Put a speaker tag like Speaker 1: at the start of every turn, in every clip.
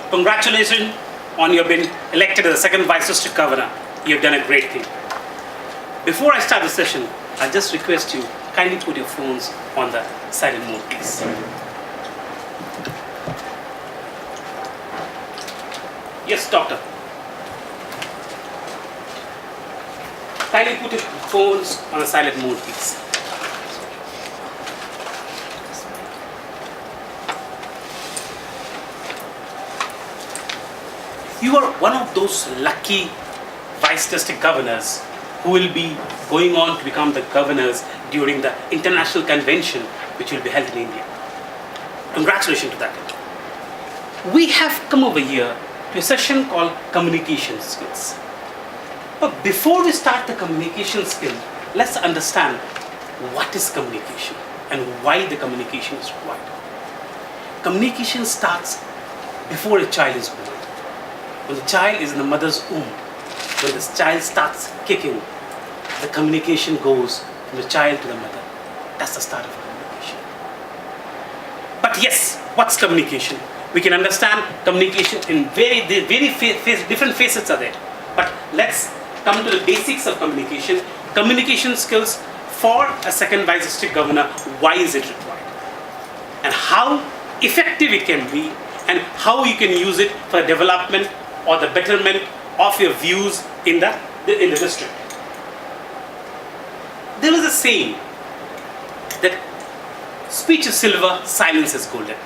Speaker 1: Congratulations on your being elected as the second Vice District Governor. You've done a great thing. Before I start the session, I just request you kindly put your phones on the silent mode, please. Yes, doctor. Kindly put your phones on the silent mode, please. You are one of those lucky Vice District Governors who will be going on to become the governors during the international convention which will be held in India. Congratulations to that. We have come over here to a session called Communication Skills. But before we start the communication skill, let's understand what is communication and why the communication is required. Communication starts before a child is born. When the child is in the mother's womb, when this child starts kicking, the communication goes from the child to the mother. That's the start of communication. But yes, what's communication? We can understand communication in very different facets are there. But let's come to the basics of communication. Communication skills for a second Vice District Governor. Why is it required? And how effective it can be, and how you can use it for development or the betterment of your views in the district. There is a saying that speech is silver, silence is golden.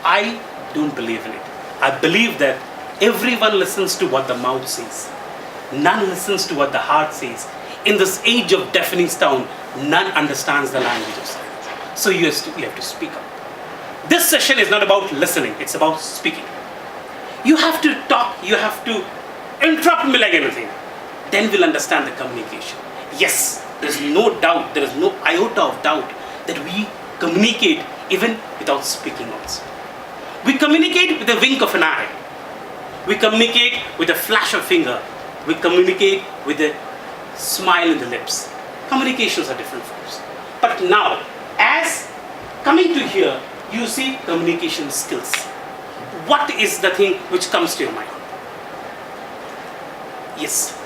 Speaker 1: I don't believe in it. I believe that everyone listens to what the mouth says. None listens to what the heart says. In this age of deafening sound, none understands the language of silence. So you have to speak up. This session is not about listening, it's about speaking. You have to talk, you have to interrupt me like anything. Then we'll understand the communication. Yes, there is no doubt, there is no iota of doubt that we communicate even without speaking also. We communicate with a wink of an eye. We communicate with a flash of finger. We communicate with a smile in the lips. Communications are different forms. But now, as coming to here, you see communication skills. What is the thing which comes to your mind? Yes.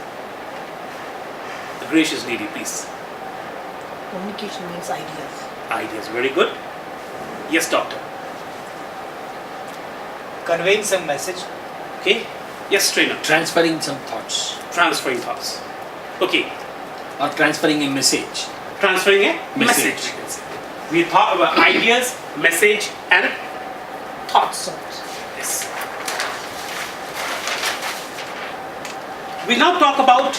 Speaker 1: The gracious lady, please.
Speaker 2: Communication means ideas.
Speaker 1: Ideas, very good. Yes, doctor.
Speaker 3: Conveying some message.
Speaker 1: Okay. Yes, trainer.
Speaker 4: Transferring some thoughts.
Speaker 1: Transferring thoughts. Okay.
Speaker 4: Or transferring a message.
Speaker 1: Transferring a message. We talk about ideas, message, and thoughts. Yes. We now talk about,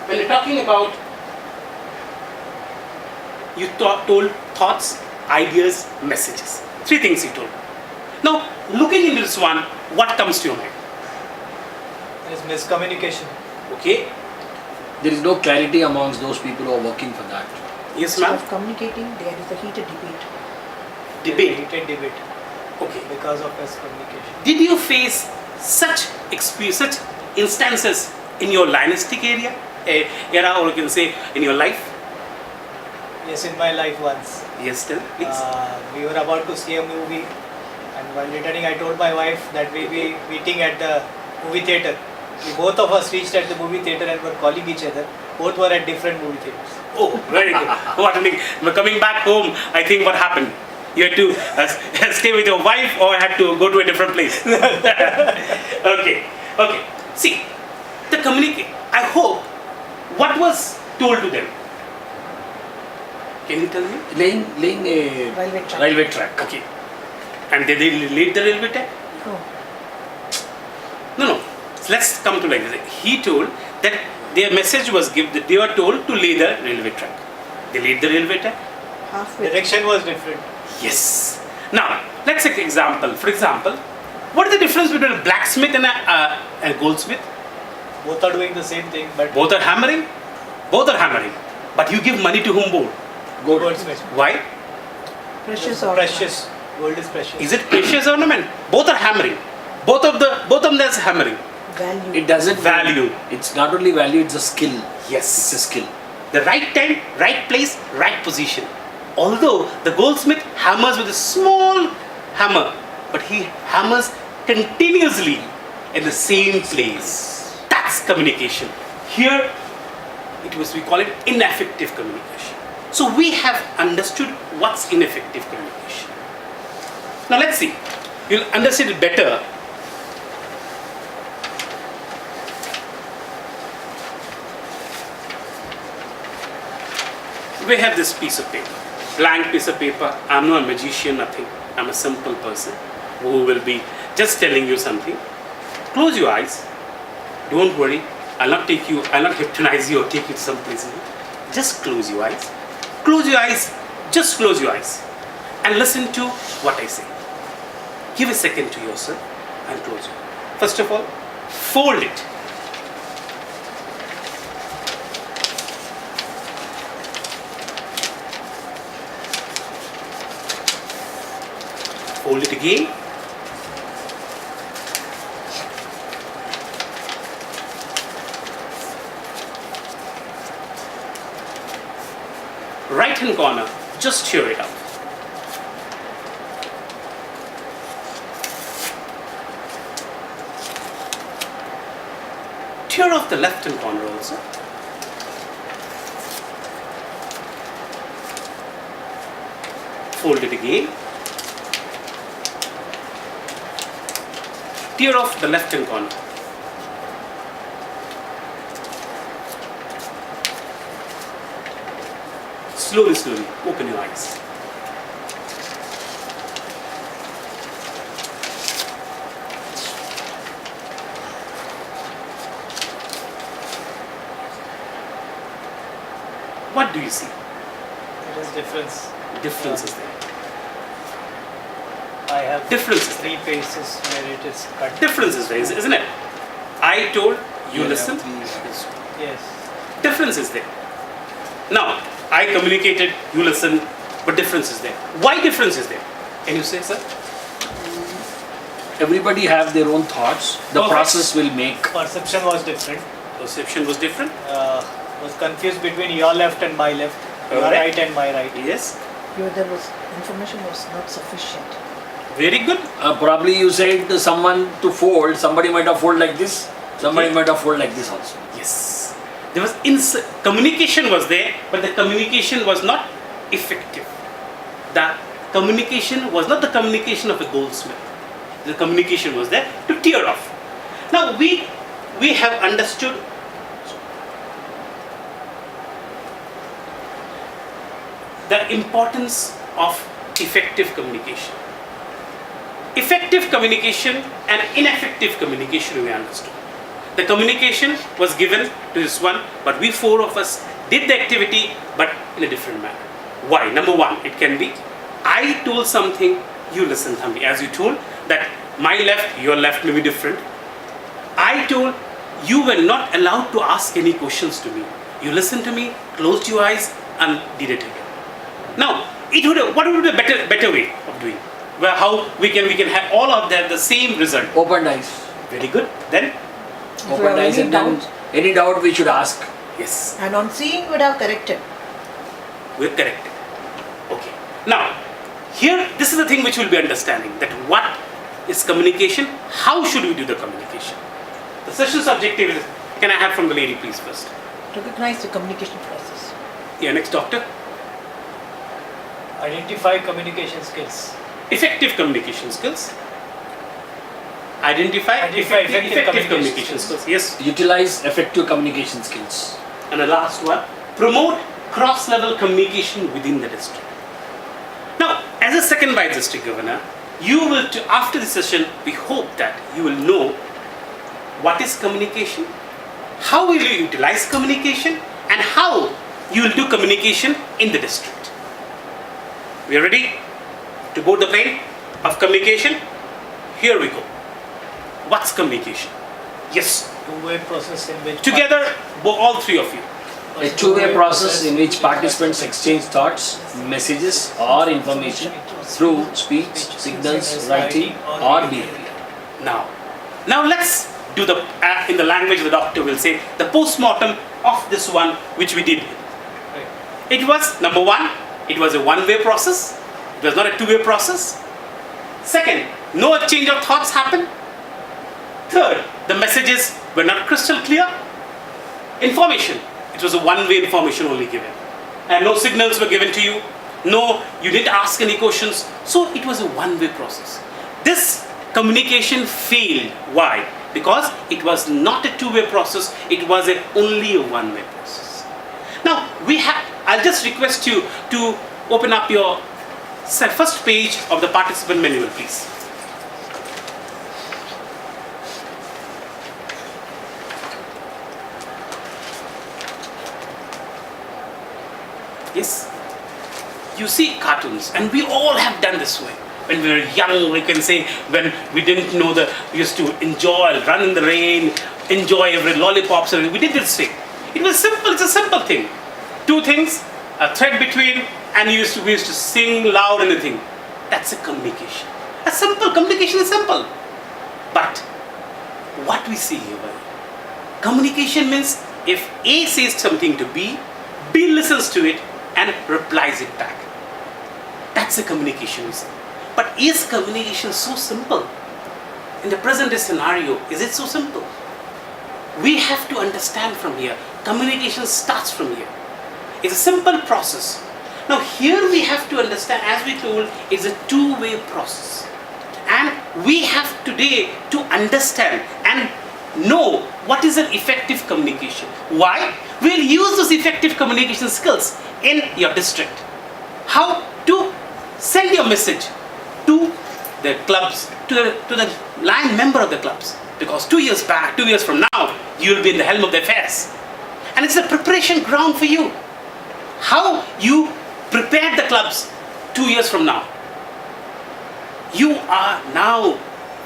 Speaker 1: when you're talking about, you told thoughts, ideas, messages. Three things you told. Now, looking into this one, what comes to your mind?
Speaker 3: There is miscommunication.
Speaker 1: Okay.
Speaker 4: There is no clarity amongst those people who are working for that.
Speaker 1: Yes,
Speaker 2: Instead
Speaker 1: ma'am.
Speaker 2: of communicating, there is a heated debate.
Speaker 1: Debate.
Speaker 3: Heated debate.
Speaker 1: Okay.
Speaker 3: Because of miscommunication.
Speaker 1: Did you face such instances in your linistic era, or you can say in your life?
Speaker 3: Yes, in my life once.
Speaker 1: Yes, still, please.
Speaker 3: We were about to see a movie, and while returning, I told my wife that we'll be meeting at the movie theater. Both of us reached at the movie theater and were calling each other. Both were at different movie theaters.
Speaker 1: Oh, very good. What a thing. Coming back home, I think what happened? You had to stay with your wife or had to go to a different place? Okay. See, the communicate. I hope what was told to them. Can you tell me?
Speaker 4: Laying a
Speaker 2: Railway
Speaker 4: track.
Speaker 1: Okay. And did they lead the railway track?
Speaker 2: No.
Speaker 1: No. So let's come to like this. He told that their message was given that they were told to lay the railway track. They laid the railway track.
Speaker 2: Halfway.
Speaker 3: Direction was different.
Speaker 1: Yes. Now, let's take an example. For example, what is the difference between a blacksmith and a goldsmith?
Speaker 3: Both are doing the same thing, but
Speaker 1: Both are hammering. Both are hammering. But you give money to whom both?
Speaker 3: goldsmith.
Speaker 1: Why?
Speaker 2: Precious or
Speaker 3: Precious. Gold is precious.
Speaker 1: Is it precious ornament? Both are hammering. Both of them there's hammering.
Speaker 2: value.
Speaker 4: It doesn't
Speaker 1: Value.
Speaker 4: It's not only value, it's a skill.
Speaker 1: Yes.
Speaker 4: It's a skill.
Speaker 1: The right time, right place, right position. Although the goldsmith hammers with a small hammer, but he hammers continuously in the same place. That's communication. Here, we call it ineffective communication. So we have understood what's ineffective communication. Now let's see. You'll understand it better. We have this piece of paper, blank piece of paper. I'm not a magician, nothing. I'm a simple person who will be just telling you something. Close your eyes. Don't worry. I'll not hypnotize you or take you to some place. Just close your eyes. Close your eyes. Just close your eyes. And listen to what I say. Give a second to yourself and close your eyes. First of all, fold it. Fold it again. Right hand corner, just tear it up. Tear off the left hand corner also. Fold it again. Tear off the left hand corner. Slowly, slowly, open your eyes. What do you see?
Speaker 3: There is difference.
Speaker 1: Difference is there.
Speaker 3: I have
Speaker 1: Difference is
Speaker 3: three paces where it is cut.
Speaker 1: Difference is there, isn't it? I told, you listen.
Speaker 3: Yes.
Speaker 1: Difference is there. Now, I communicated, you listen, but difference is there. Why difference is there? Can you say, sir?
Speaker 4: Everybody have their own thoughts. The
Speaker 1: Okay.
Speaker 4: process will make.
Speaker 3: Perception was different.
Speaker 1: Perception was different.
Speaker 3: Was confused between your left and my left, your
Speaker 1: Alright.
Speaker 3: right and my right.
Speaker 1: Yes.
Speaker 2: Information was not sufficient.
Speaker 1: Very good.
Speaker 4: Probably you said to someone to fold. Somebody might have fold like this. Somebody
Speaker 1: Okay.
Speaker 4: might have fold like this also.
Speaker 1: Yes. There was communication was there, but the communication was not effective. The communication was not the communication of a goldsmith. The communication was there to tear off. Now we have understood the importance of effective communication. Effective communication and ineffective communication we understood. The communication was given to this one, but we four of us did the activity, but in a different manner. Why? Number one, it can be, I told something, you listen to me. As you told that my left, your left may be different. I told, you were not allowed to ask any questions to me. You listened to me, closed your eyes, and did it again. Now, what would be a better way of doing? Well, how we can have all of them the same result.
Speaker 4: Open eyes.
Speaker 1: Very good. Then,
Speaker 2: you
Speaker 4: Open
Speaker 2: have
Speaker 4: eyes
Speaker 2: any
Speaker 4: and then
Speaker 2: doubt?
Speaker 4: any doubt we should ask.
Speaker 1: yes,
Speaker 2: And on seeing, you would have corrected.
Speaker 1: we're corrected. Okay. Now, here, this is the thing which we'll be understanding, that what is communication, how should we do the communication. The session's objective is, can I have from the lady please first?
Speaker 2: Recognize the communication process.
Speaker 1: Yeah, next doctor.
Speaker 3: Identify communication skills.
Speaker 1: Effective communication skills. Identify effective communication skills. Yes.
Speaker 4: Utilize effective communication skills.
Speaker 1: And the last one, promote cross-level communication within the district. Now, as a second vice district governor, you will, after the session, we hope that you will know what is communication, how will you utilize communication, and how you will do communication in the district. We are ready to board the plane of communication? Here we go. What's communication? Yes.
Speaker 3: Two-way process in which
Speaker 1: Together, all three of you.
Speaker 4: A two-way process in which participants exchange thoughts, messages or information through speech, signals, writing or behavior.
Speaker 1: Now let's do the, in the language the doctor will say, the post-mortem of this one which we did.
Speaker 3: Right.
Speaker 1: It was, number one, it was a one-way process. It was not a two-way process. Second, no exchange of thoughts happened. Third, the messages were not crystal clear. Information, it was a one-way information only given. And no signals were given to you. No, you didn't ask any questions. So it was a one-way process. This communication failed. Why? Because it was not a two-way process. It was only a one-way process. Now, I'll just request you to open up your first page of the participant manual, please. Yes, you see cartoons, and we all have done this way. When we were young, we can say, when we didn't know we used to enjoy, run in the rain, enjoy every lollipops, and we did this thing. It was simple, it's a simple thing. Two things, a thread between, and we used to sing loud and everything. That's a communication. A simple communication is simple. But what we see here, communication means if A says something to B, B listens to it and replies it back. That's a communication. But is communication so simple? In the present day scenario, is it so simple? We have to understand from here. Communication starts from here. It's a simple process. Now here we have to understand, as we told, it's a two-way process. And we have today to understand and know what is an effective communication. Why? We'll use those effective communication skills in your district. How to send your message to the clubs, to the line member of the clubs. Because 2 years back, 2 years from now, you'll be in the helm of the affairs. And it's a preparation ground for you. How you prepare the clubs 2 years from now. You are now,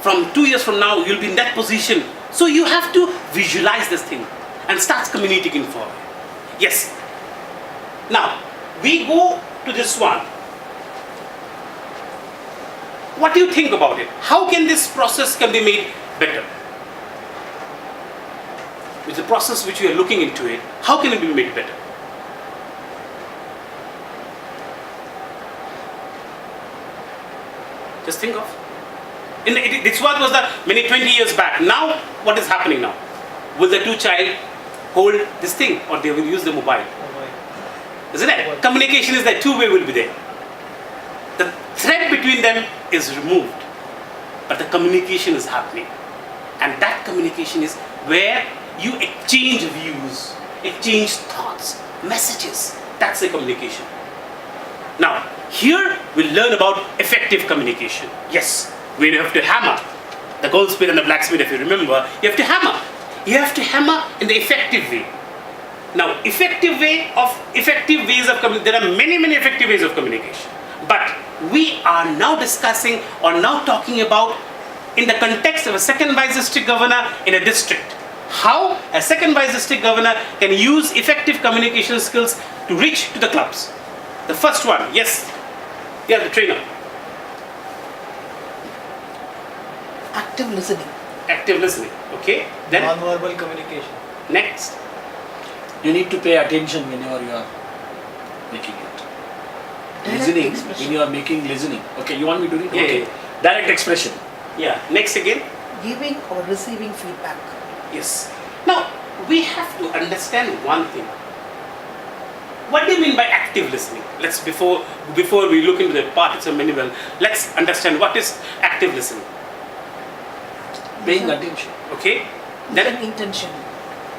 Speaker 1: from 2 years from now, you'll be in that position. So you have to visualize this thing and start communicating forward. Yes. Now, we go to this one. What do you think about it? How can this process can be made better? With the process which we are looking into it, how can it be made better? Just think of. This one was the many 20 years back. Now, what is happening now? Will the two child hold this thing, or they will use the mobile? Isn't it? Communication is that two-way will be there. The thread between them is removed, but the communication is happening. And that communication is where you exchange views, exchange thoughts, messages. That's the communication. Now, here we'll learn about effective communication. Yes, we have to hammer. The goldsmith and the blacksmith, if you remember, you have to hammer. You have to hammer in the effective way. Now, effective ways of communication, there are many effective ways of communication. But we are now discussing or now talking about in the context of a second vice district governor in a district. How a second vice district governor can use effective communication skills to reach to the clubs. The first one, yes, you are the trainer.
Speaker 2: Active listening.
Speaker 1: Active listening, okay. Then
Speaker 3: Non-verbal communication.
Speaker 1: next,
Speaker 4: You need to pay attention whenever you are making it.
Speaker 2: Direct
Speaker 4: Listening,
Speaker 2: expression.
Speaker 4: when you are making listening. Okay, you want me to read?
Speaker 1: Yeah,
Speaker 4: Okay.
Speaker 1: yeah.
Speaker 4: Direct expression.
Speaker 1: yeah, next again.
Speaker 2: Giving or receiving feedback.
Speaker 1: Yes. Now, we have to understand one thing. What do you mean by active listening? Let's before we look into the parts of manual, let's understand what is active listening.
Speaker 4: Paying
Speaker 2: Listen.
Speaker 4: attention.
Speaker 1: Okay?
Speaker 2: Listen
Speaker 1: Then
Speaker 2: intentionally.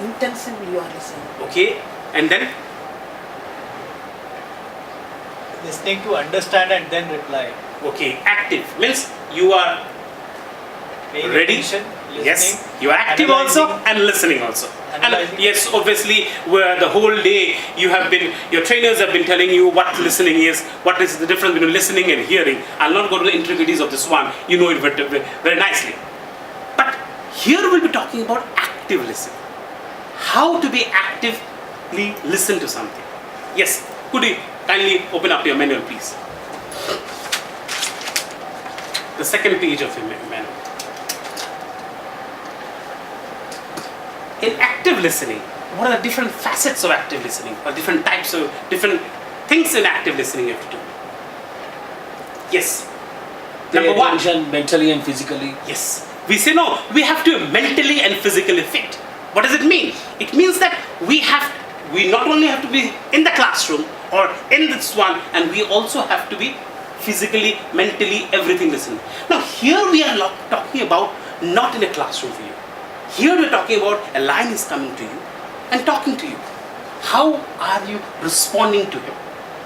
Speaker 2: Intensively you are listening.
Speaker 1: okay, and then
Speaker 3: Listening to understand and then reply.
Speaker 1: okay, active means you are
Speaker 3: Paying
Speaker 1: ready.
Speaker 3: attention, listening,
Speaker 1: Yes, you are active also
Speaker 3: analyzing.
Speaker 1: and listening also. And
Speaker 3: Analyzing.
Speaker 1: yes, obviously, where the whole day your trainers have been telling you what listening is, what is the difference between listening and hearing. I'll not go to the intricacies of this one. You know it very nicely. But here we'll be talking about active listening. How to be actively listen to something. Yes, could you kindly open up your manual, please? The second page of your manual. In active listening, what are the different facets of active listening, or different types of different things in active listening you have to do? Yes.
Speaker 4: Pay
Speaker 1: Number one.
Speaker 4: attention mentally and physically.
Speaker 1: Yes. We say no, we have to be mentally and physically fit. What does it mean? It means that we not only have to be in the classroom or in this one, and we also have to be physically, mentally, everything listening. Now here we are talking about not in a classroom for you. Here we are talking about a lion is coming to you and talking to you. How are you responding to him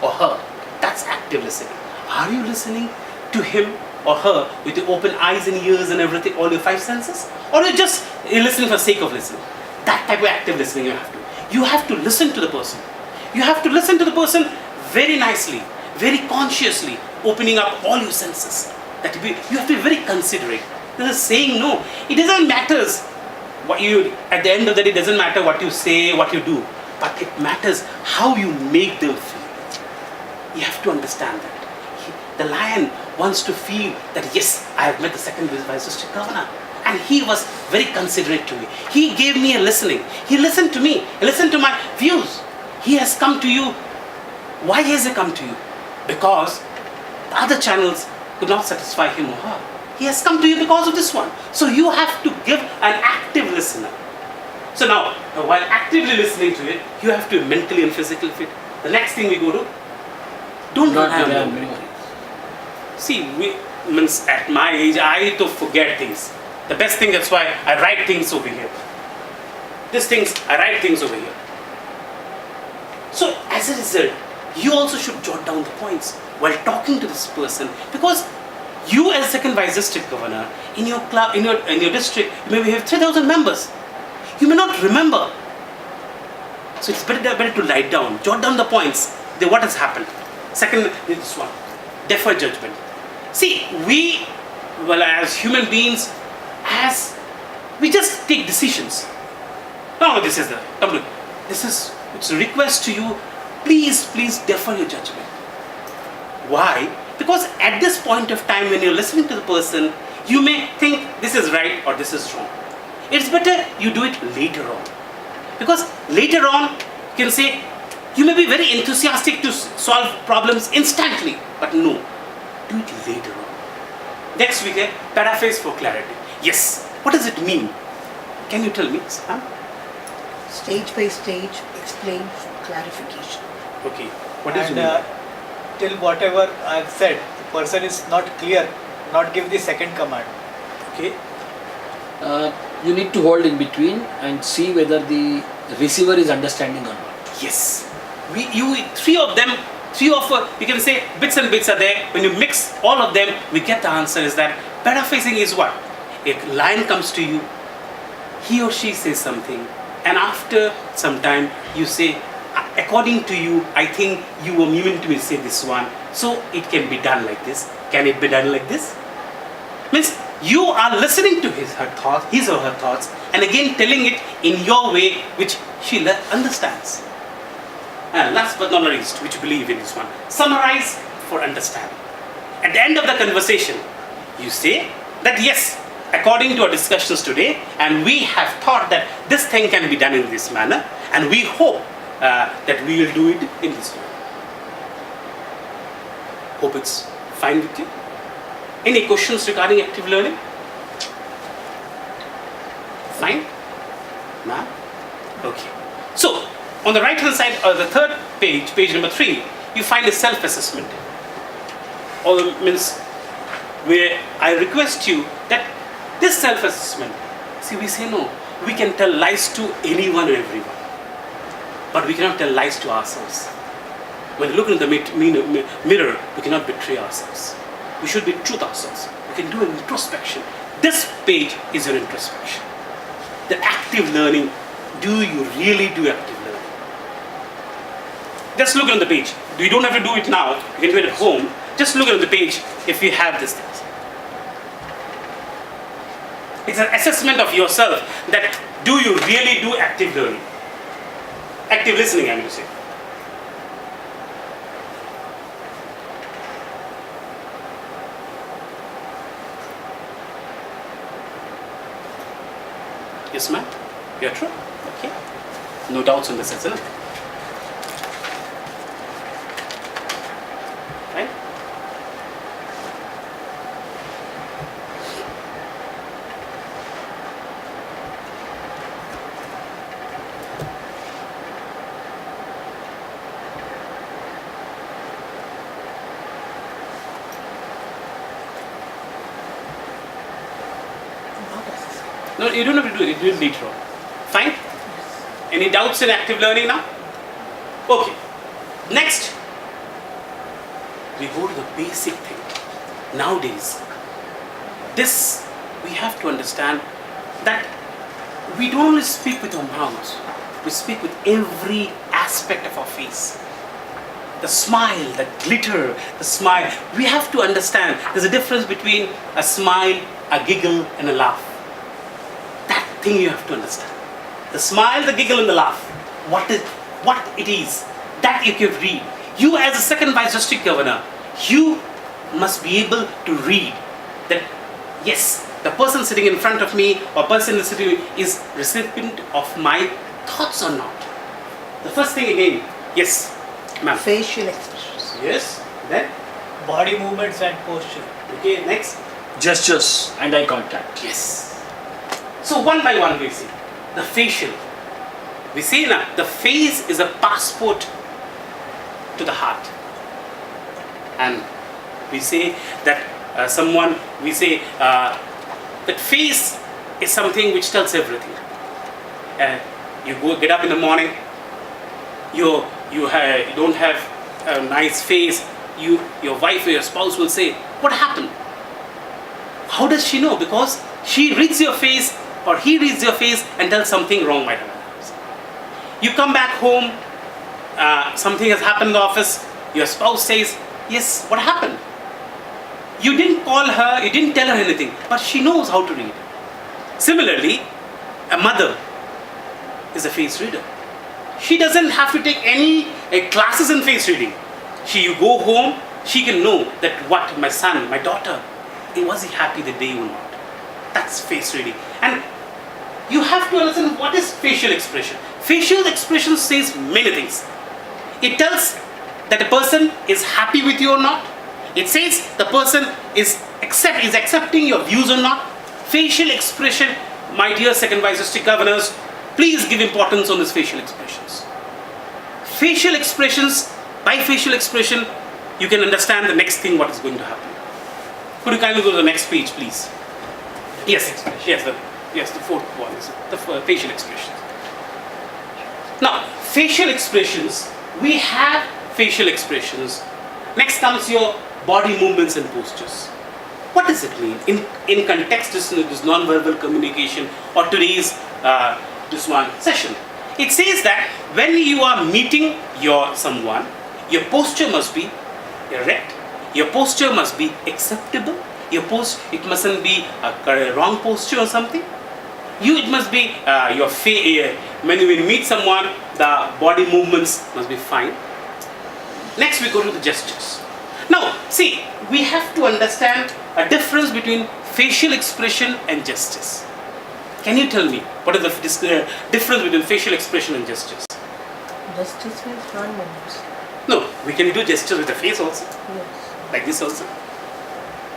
Speaker 1: or her? That's active listening. Are you listening to him or her with your open eyes and ears and everything, all your five senses? Or you're listening for the sake of listening? That type of active listening you have to. You have to listen to the person. You have to listen to the person very nicely, very consciously, opening up all your senses. You have to be very considerate. This is saying no. It doesn't matter at the end of the day, it doesn't matter what you say, what you do, but it matters how you make them feel. You have to understand that. The lion wants to feel that yes, I have met the second vice district governor. And he was very considerate to me. He gave me a listening. He listened to me. He listened to my views. He has come to you. Why has he come to you? Because the other channels could not satisfy him or her. He has come to you because of this one. So you have to give an active listener. So now, while actively listening to it, you have to be mentally and physically fit. The next thing we go to, don't rely on memory. See, means at my age, I to forget things. The best thing, that's why I write things over here. These things, I write things over here. So as a result, you also should jot down the points while talking to this person, because you as second vice district governor, in your club, in your district, you may have 3,000 members. You may not remember. So it's better to write down, jot down the points, what has happened. Second, this one, defer judgment. See, as human beings, we just take decisions. No, it's a request to you, please defer your judgment. Why? Because at this point of time when you're listening to the person, you may think this is right or this is wrong. It's better you do it later on. Because later on, you can say, you may be very enthusiastic to solve problems instantly, but no, do it later on. Next we get paraphrase for clarity. Yes, what does it mean? Can you tell me, Sam?
Speaker 2: Stage by stage, explain for clarification.
Speaker 1: Okay, what does it
Speaker 3: And
Speaker 1: mean?
Speaker 3: till whatever I've said, the person is not clear, not give the second command.
Speaker 1: Okay,
Speaker 4: You need to hold in between and see whether the receiver is understanding or not.
Speaker 1: yes. Three of you can say bits and bits are there. When you mix all of them, we get the answer is that paraphrasing is what? A lion comes to you, he or she says something, and after some time you say, according to you, I think you were meaning to say this one, so it can be done like this. Can it be done like this? Means you are listening to his or her thoughts, and again telling it in your way which she understands. And last but not least, which you believe in this one, summarize for understanding. At the end of the conversation, you say that yes, according to our discussions today, and we have thought that this thing can be done in this manner, and we hope that we will do it in this way. Hope it's fine with you. Any questions regarding active learning? Fine? Ma'am? Okay. So, on the right hand side, or the third page, page number 3, you find a self-assessment. Or means where I request you that this self-assessment, see, we say no, we can tell lies to anyone and everyone, but we cannot tell lies to ourselves. When we look in the mirror, we cannot betray ourselves. We should be true to ourselves. We can do an introspection. This page is your introspection. The active learning, do you really do active learning? Just look on the page. You don't have to do it now. You can do it at home. Just look on the page if you have these things. It's an assessment of yourself that do you really do active learning? Active listening, I mean to say. Yes, ma'am? You're true? Okay. No doubts on this, isn't it? Right? No, you don't have to do it. Do it later on. Fine? Any doubts in active learning now? Okay. Next, we go to the basic thing. Nowadays, this we have to understand that we don't only speak with our mouths, we speak with every aspect of our face. The smile, the glitter, the smile. We have to understand there's a difference between a smile, a giggle, and a laugh. That thing you have to understand. The smile, the giggle, and the laugh. What it is, that you can read. You as a second vice district governor, you must be able to read that, yes, the person sitting in front of me or person in the city is recipient of my thoughts or not. The first thing again, yes, ma'am.
Speaker 2: Facial expressions.
Speaker 1: Yes, then,
Speaker 3: Body movements and posture.
Speaker 1: okay, next.
Speaker 4: Gestures and eye contact.
Speaker 1: Yes. So one by one we see. The facial. We say now, the face is a passport to the heart. And we say that that face is something which tells everything. You get up in the morning, you don't have a nice face, your wife or your spouse will say, what happened? How does she know? Because she reads your face or he reads your face and tells something wrong might have happened. You come back home, something has happened in the office, your spouse says, yes, what happened? You didn't call her, you didn't tell her anything, but she knows how to read. Similarly, a mother is a face reader. She doesn't have to take any classes in face reading. You go home, she can know that what my son, my daughter, was he happy the day or not? That's face reading. And you have to understand what is facial expression. Facial expression says many things. It tells that a person is happy with you or not. It says the person is accepting your views or not. Facial expression, my dear second vice district governors, please give importance on these facial expressions. Facial expressions, by facial expression, you can understand the next thing what is going to happen. Could you kindly go to the next page, please? Yes, the fourth one is the facial expressions. Now, facial expressions, we have facial expressions. Next comes your body movements and postures. What does it mean in context this non-verbal communication or today's this one session? It says that when you are meeting someone, your posture must be erect. Your posture must be acceptable. It mustn't be a wrong posture or something. It must be your face. When you meet someone, the body movements must be fine. Next, we go to the gestures. Now, see, we have to understand a difference between facial expression and gestures. Can you tell me what is the difference between facial expression and gestures?
Speaker 2: Gestures means hand movements.
Speaker 1: No, we can do gestures with the face also,
Speaker 2: Yes.
Speaker 1: like this also.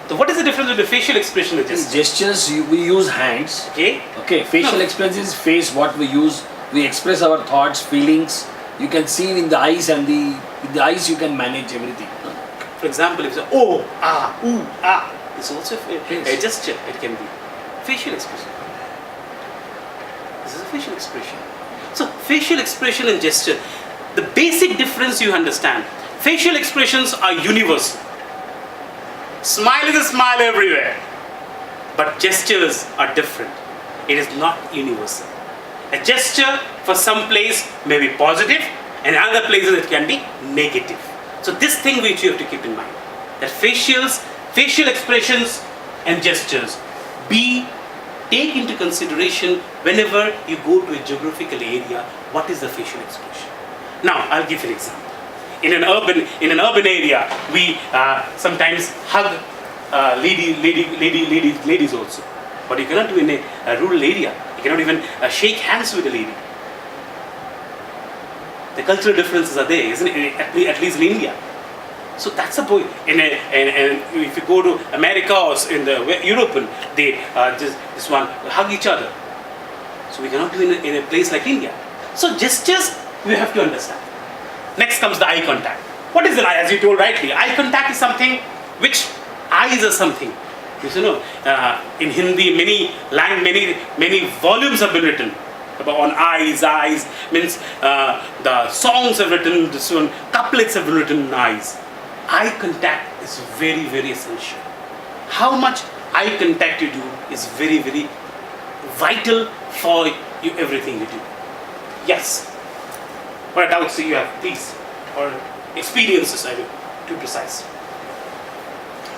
Speaker 1: So, what is the difference between facial expression and gestures?
Speaker 4: Gestures, we use hands.
Speaker 1: Okay.
Speaker 4: Okay, facial
Speaker 1: No.
Speaker 4: expression is face, what we use. We express our thoughts, feelings. You can see in the eyes, and with the eyes you can manage everything.
Speaker 1: For example, if you say oh, ah, ooh, ah, it's also a
Speaker 4: Yes.
Speaker 1: gesture. It can be facial expression. This is a facial expression. So, facial expression and gesture. The basic difference you understand. Facial expressions are universal. Smile is a smile everywhere. But gestures are different. It is not universal. A gesture for some place may be positive, and other places it can be negative. So this thing which you have to keep in mind, that facial expressions and gestures take into consideration whenever you go to a geographical area, what is the facial expression. Now I'll give you an example. In an urban area, we sometimes hug ladies also, but you cannot do in a rural area. You cannot even shake hands with a lady. The cultural differences are there, isn't it? At least in India. So that's the point. If you go to America or in the European, they this one hug each other. So we cannot do in a place like India. So gestures we have to understand. Next comes the eye contact. What is the eye? As you told rightly, eye contact is something which eyes are something You know, in Hindi, many volumes have been written about on eyes. Means the songs have written. This one, couplets have been written in eyes. Eye contact is very, very essential. How much eye contact you do is very, very vital for you, everything you do. Yes. What doubts do you have, please? Or experiences, I mean, to be precise.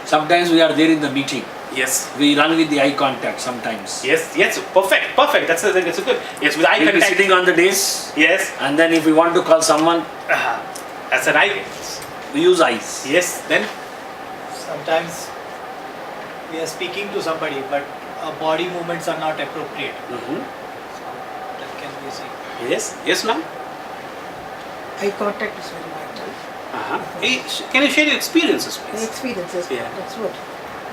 Speaker 4: Sometimes we are there in the meeting.
Speaker 1: Yes.
Speaker 4: We run with the eye contact sometimes.
Speaker 1: Yes. Perfect. That's a good. Yes, with eye
Speaker 4: We'll be
Speaker 1: contact.
Speaker 4: sitting on the days,
Speaker 1: Yes.
Speaker 4: and then if we want to call someone,
Speaker 1: That's an eye.
Speaker 4: we use eyes.
Speaker 1: Yes. Then.
Speaker 3: Sometimes we are speaking to somebody, but our body movements are not appropriate. That can be seen.
Speaker 1: Yes. Yes, ma'am.
Speaker 2: Eye contact is very vital.
Speaker 1: Hey, can you share your experiences,
Speaker 2: The
Speaker 1: please?
Speaker 2: experiences,
Speaker 1: Yeah.
Speaker 2: that's what.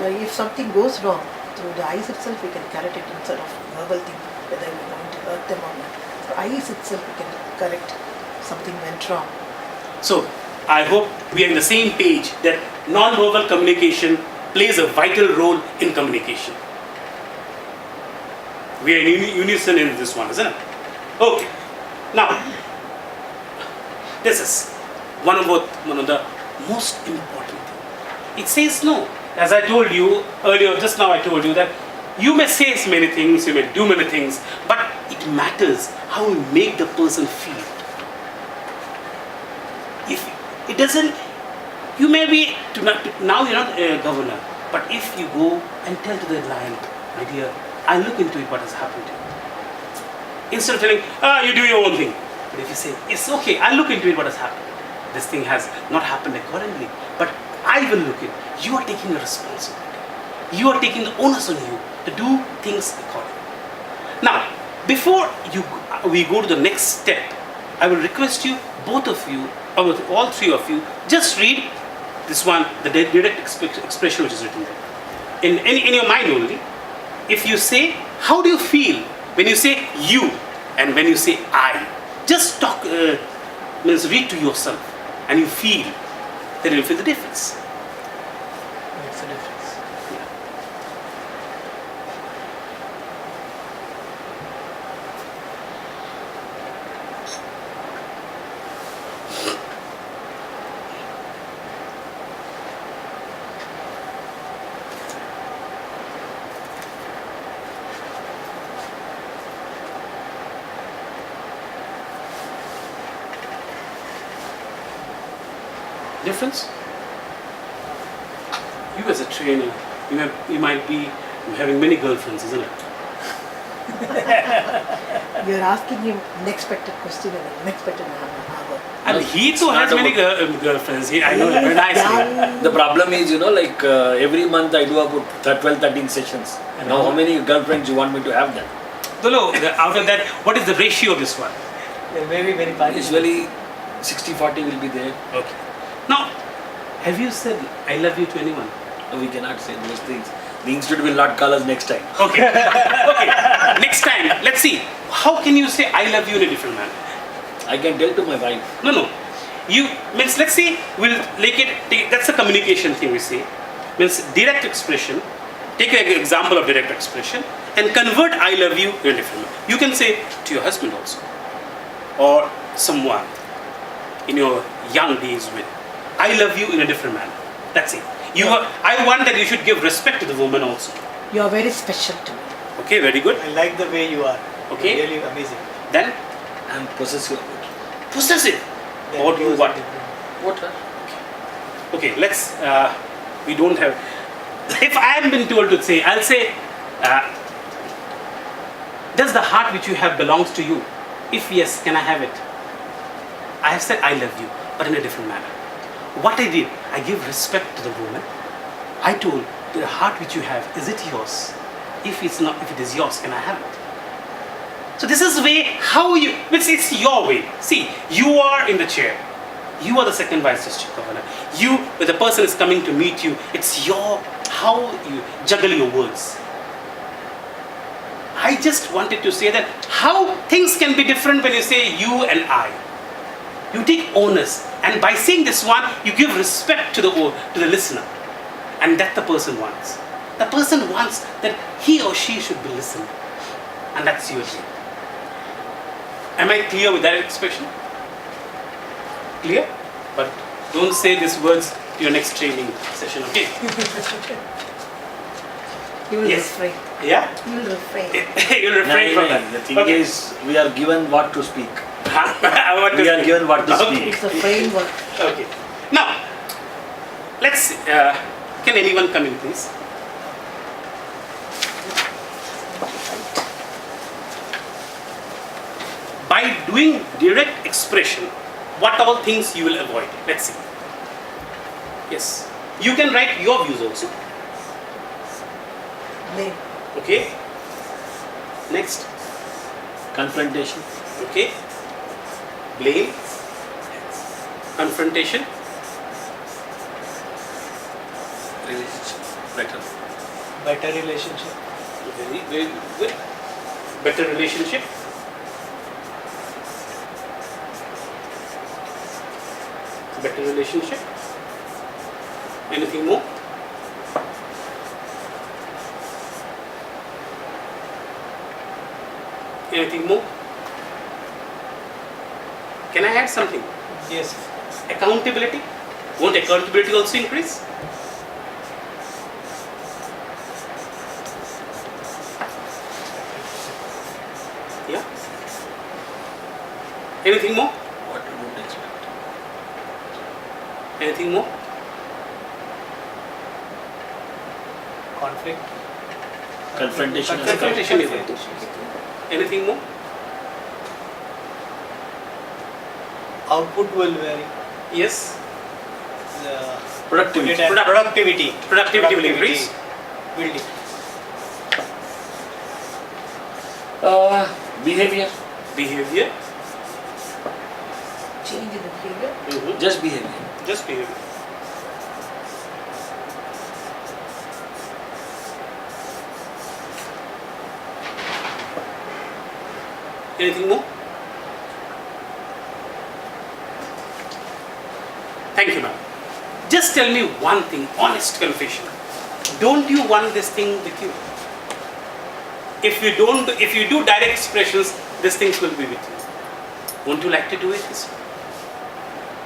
Speaker 2: If something goes wrong, through the eyes itself we can correct it instead of verbal thing, whether we're going to hurt them or not. Through eyes itself we can correct something went wrong.
Speaker 1: So, I hope we are in the same page that non-verbal communication plays a vital role in communication. We are in unison in this one, isn't it? Okay. Now, this is one of the most important things. It says no. As I told you earlier, just now I told you that you may say many things, you may do many things, but it matters how you make the person feel. If it doesn't, you may be, now you're not a governor, but if you go and tell to the lion, my dear, I'll look into it what has happened to you. Instead of telling, you do your own thing. But if you say, it's okay, I'll look into it what has happened. This thing has not happened accordingly, but I will look in. You are taking a responsibility. You are taking the onus on you to do things accordingly. Now, before we go to the next step, I will request you, both of you, or all three of you, just read this one, the direct expression which is written there. In your mind only, if you say, how do you feel when you say you and when you say I? Just talk, means read to yourself and you feel, then you'll feel the difference.
Speaker 3: Makes a difference.
Speaker 1: Difference? You as a trainer, you might be having many girlfriends, isn't it?
Speaker 2: You are asking him unexpected question and unexpected answer.
Speaker 1: And he too
Speaker 4: It's
Speaker 1: has
Speaker 4: not
Speaker 1: many girlfriends. I know very nicely.
Speaker 4: The problem is, like every month I do about 12, 13 sessions. Now, how many girlfriends you want me to have then?
Speaker 1: Dolo, after that, what is the ratio of this one?
Speaker 3: They may be very funny.
Speaker 4: Usually 60-40 will be there.
Speaker 1: Okay. Now, have you said I love you to anyone?
Speaker 4: We cannot say those things. The institute will not call us next time.
Speaker 1: Okay. Okay. Next time, let's see. How can you say I love you in a different manner?
Speaker 4: I can tell to my wife.
Speaker 1: No. You means let's say we'll that's the communication thing we say. Means direct expression. Take an example of direct expression and convert I love you in a different manner. You can say to your husband also, or someone in your young days with I love you in a different manner. That's it. I want that you should give respect to the woman also.
Speaker 2: You are very special to me.
Speaker 1: Okay, very good.
Speaker 3: I like the way you are.
Speaker 1: Okay.
Speaker 3: You're really amazing.
Speaker 1: Then
Speaker 4: I am possessive.
Speaker 1: possessive.
Speaker 3: That
Speaker 1: Or do
Speaker 3: goes
Speaker 1: what?
Speaker 3: different.
Speaker 4: What?
Speaker 1: Okay, let's. We don't have. If I am been told to say, I'll say, does the heart which you have belongs to you? If yes, can I have it? I have said I love you, but in a different manner. What I did, I give respect to the woman. I told the heart which you have, is it yours? If it's not, if it is yours, can I have it? So this is the way how you. It's your way. See, you are in the chair. You are the second vice district governor. You, when the person is coming to meet you, it's how you juggle your words. I just wanted to say that how things can be different when you say you and I. You take onus, and by saying this one, you give respect to the listener, and that the person wants. The person wants that he or she should be listened. And that's your dream. Am I clear with that expression? Clear? But don't say these words to your next training session, okay?
Speaker 2: You will
Speaker 1: Yes.
Speaker 2: refrain.
Speaker 1: Yeah?
Speaker 2: You will refrain.
Speaker 1: You'll refrain from that.
Speaker 4: The thing
Speaker 1: Okay.
Speaker 4: is, we are given what to speak.
Speaker 1: What to
Speaker 4: We are
Speaker 1: say?
Speaker 4: given what to
Speaker 1: Okay.
Speaker 4: speak.
Speaker 2: It's a framework.
Speaker 1: Okay. Now, let's. Can anyone come in, please? By doing direct expression, what all things you will avoid? Let's see. Yes. You can write your views also.
Speaker 2: Blame.
Speaker 1: Okay. Next.
Speaker 4: Confrontation.
Speaker 1: Okay. Blame. Confrontation.
Speaker 4: Relationship. Better.
Speaker 3: Better relationship.
Speaker 1: Very, very good. Better relationship. Better relationship. Anything more? Anything more? Can I add something?
Speaker 3: Yes.
Speaker 1: Accountability. Won't accountability also increase? Yeah. Anything more?
Speaker 4: What you don't expect.
Speaker 1: Anything more?
Speaker 3: Conflict.
Speaker 4: Confrontation.
Speaker 1: Confrontation is it. Anything more?
Speaker 3: Output will vary.
Speaker 1: Yes.
Speaker 4: Productivity.
Speaker 3: Productivity.
Speaker 1: Productivity will increase.
Speaker 3: Will decrease.
Speaker 4: Behavior.
Speaker 1: Behavior.
Speaker 2: Change in the behavior.
Speaker 4: Just behavior.
Speaker 1: Just behavior. Anything more? Thank you, ma'am. Just tell me one thing, honest confession. Don't you want this thing with you? If you do direct expressions, these things will be with you. Won't you like to do it this way?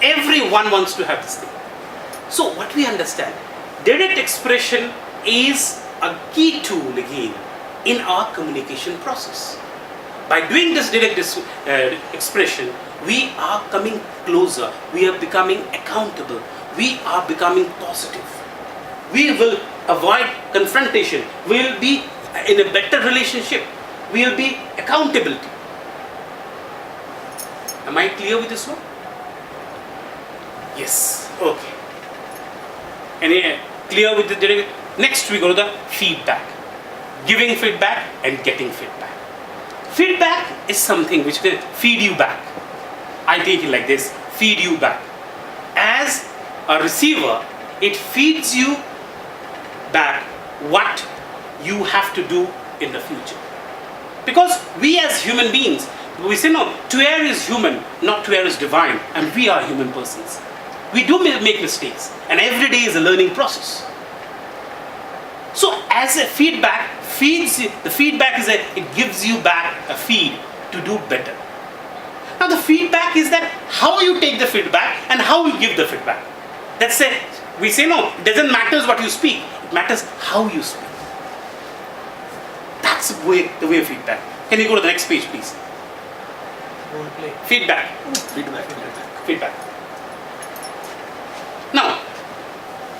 Speaker 1: Everyone wants to have this thing. So what we understand, direct expression is a key tool again in our communication process. By doing this direct expression, we are coming closer, we are becoming accountable, we are becoming positive. We will avoid confrontation, we will be in a better relationship, we will be accountability. Am I clear with this one? Yes, okay. Any clear with the direct? Next we go to the feedback. Giving feedback and getting feedback. Feedback is something which will feed you back. I take it like this, feed you back. As a receiver, it feeds you back what you have to do in the future. Because we as human beings, we say no, to err is human, not to err is divine, and we are human persons. We do make mistakes, and every day is a learning process. So as a feedback feeds you, the feedback is it gives you back a feed to do better. Now the feedback is that how you take the feedback and how you give the feedback. That's it. We say no, it doesn't matter what you speak, it matters how you speak. That's the way of feedback. Can you go to the next page, please?
Speaker 3: Role play.
Speaker 1: Feedback. Feedback. Now,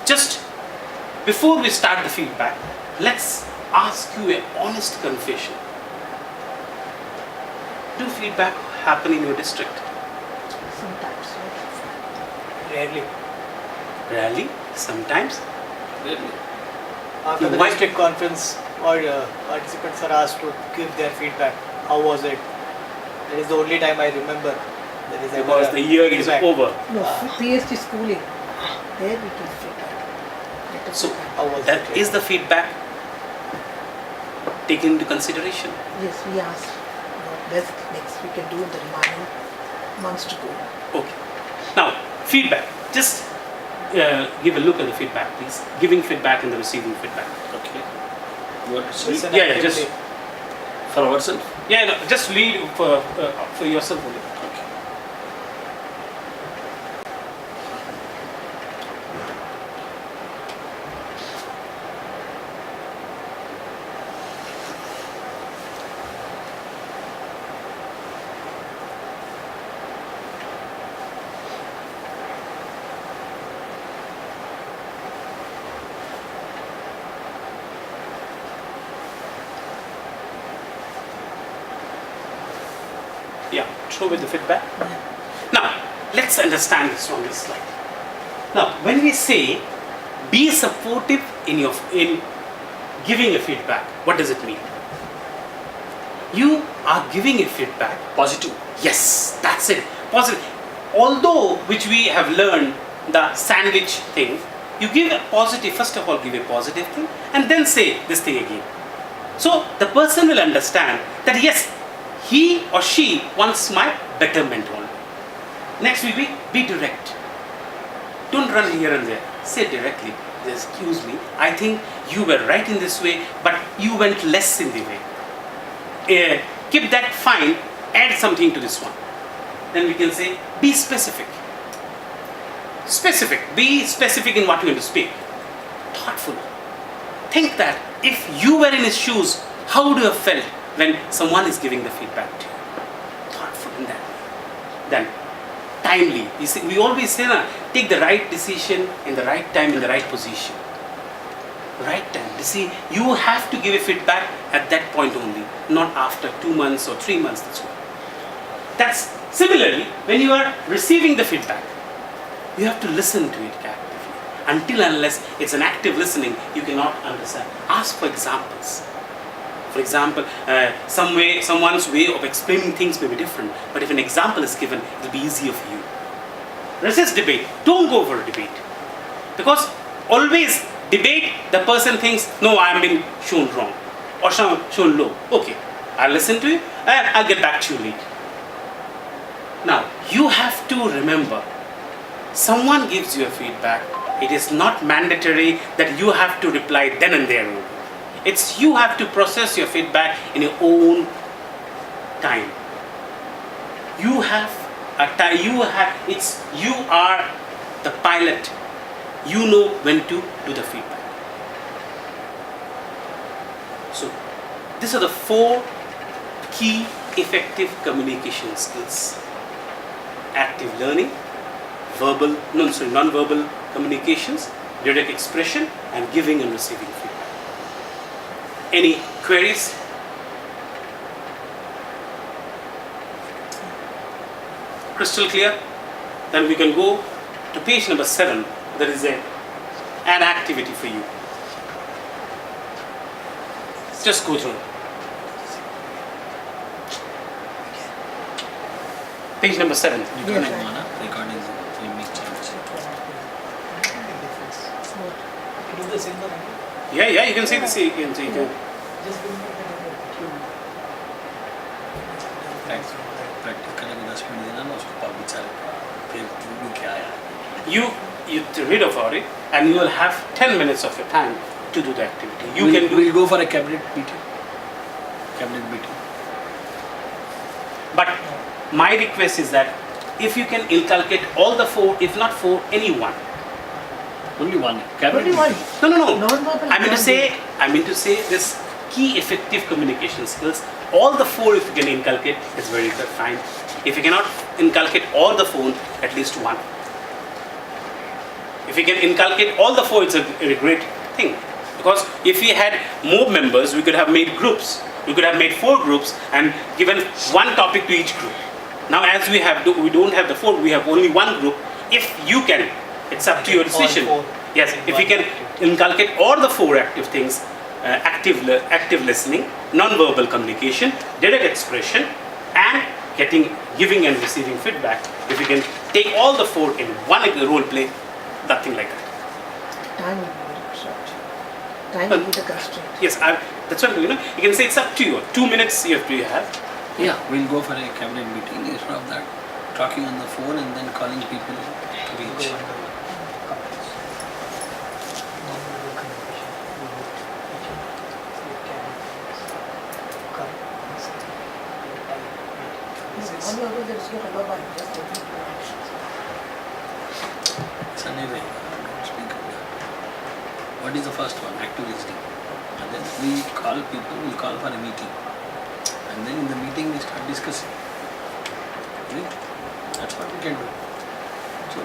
Speaker 1: just before we start the feedback, let's ask you an honest confession. Do feedback happen in your district?
Speaker 2: Sometimes.
Speaker 3: Rarely.
Speaker 1: Rarely, sometimes.
Speaker 4: Really?
Speaker 3: After the
Speaker 1: Why-
Speaker 3: district conference, all participants are asked to give their feedback. How was it? That is the only time I remember. There is ever
Speaker 1: Because
Speaker 3: a
Speaker 1: the year is
Speaker 3: feedback.
Speaker 1: over.
Speaker 2: No, PhD schooling. There we give feedback. Let us
Speaker 1: So
Speaker 2: feedback.
Speaker 3: How was
Speaker 1: that
Speaker 3: it?
Speaker 1: is the feedback taken into consideration.
Speaker 2: Yes, we asked what best next we can do in the remaining months to go.
Speaker 1: Okay. Now, feedback. Just give a look at the feedback, please. Giving feedback and the receiving feedback.
Speaker 4: Okay. You want to
Speaker 3: So it's
Speaker 4: speak
Speaker 3: an
Speaker 1: Yeah,
Speaker 3: activity.
Speaker 1: just
Speaker 4: for ourselves?
Speaker 1: yeah, no, just read for yourself only.
Speaker 4: Okay.
Speaker 1: Yeah, show with the feedback. Now, let's understand this on this slide. Now, when we say be supportive in giving a feedback, what does it mean? You are giving a feedback.
Speaker 4: Positive.
Speaker 1: Yes, that's it. Positive. Although, which we have learned the sandwich thing, you give a positive, first of all, give a positive thing, and then say this thing again. So the person will understand that yes, he or she wants my betterment only. Next will be direct. Don't run here and there. Say directly, excuse me, I think you were right in this way, but you went less in the way. Keep that fine, add something to this one. Then we can say, be specific. Specific. Be specific in what you want to speak. Thoughtful. Think that if you were in his shoes, how would you have felt when someone is giving the feedback to you? Thoughtful in that. Then, timely. You see, we always say, take the right decision in the right time, in the right position. Right time. You see, you have to give a feedback at that point only, not after 2 months or 3 months. That's similarly, when you are receiving the feedback, you have to listen to it actively. Until unless it's an active listening, you cannot understand. Ask for examples. For example, someone's way of explaining things may be different, but if an example is given, it will be easier for you. Resist debate. Don't go for a debate. Because always debate, the person thinks, no, I am being shown wrong or shown low. Okay, I'll listen to you and I'll get back to you later. Now, you have to remember, someone gives you a feedback, it is not mandatory that you have to reply then and there only. It's you have to process your feedback in your own time. You have a time, you are the pilot. You know when to do the feedback. So, these are the 4 key effective communication skills. Active learning, non-verbal communications, direct expression, and giving and receiving feedback. Any queries? Crystal clear? Then we can go to page number 7. There is an activity for you. Just go through. Page number 7.
Speaker 4: Recording one, recording will make change.
Speaker 3: Do the same thing.
Speaker 1: Yeah, you can see this. You can.
Speaker 3: Just bring
Speaker 4: practical अगर 10 minute देना ना उसको पाप बिचारे फिर तू भी क्या यार
Speaker 1: You read about it, and you will have 10 minutes of your time to do the activity.
Speaker 4: We'll go for a cabinet meeting.
Speaker 1: But my request is that if you can inculcate all the 4, if not 4, any one.
Speaker 4: Only one cabinet
Speaker 2: Only one.
Speaker 4: meeting.
Speaker 1: No.
Speaker 2: Non-verbal
Speaker 1: I mean to say this key effective communication skills. All the 4, if you can inculcate, is very fine. If you cannot inculcate all the 4, at least one. If you can inculcate all the 4, it's a great thing. Because if we had more members, we could have made groups. We could have made 4 groups and given one topic to each group. Now, as we don't have the 4, we have only one group. If you can, it's up to your decision.
Speaker 3: All 4.
Speaker 1: Yes, if you can inculcate all the 4 active things, active listening, non-verbal communication, direct expression, and giving and receiving feedback. If you can take all the 4 in one role play, nothing like that.
Speaker 2: Time will be very short. Time will be the constraint.
Speaker 1: Yes, that's what you can say it's up to you. 2 minutes you have.
Speaker 4: Yeah, we'll go for a cabinet meeting instead of that. Talking on the phone and then calling people to reach.
Speaker 2: On your own, there is no hello, just taking two actions.
Speaker 4: Sunny Ray, don't speak of that. What is the first one? Active listening. And then we call people, we call for a meeting. And then in the meeting we start discussing. Right? That's what we can do. So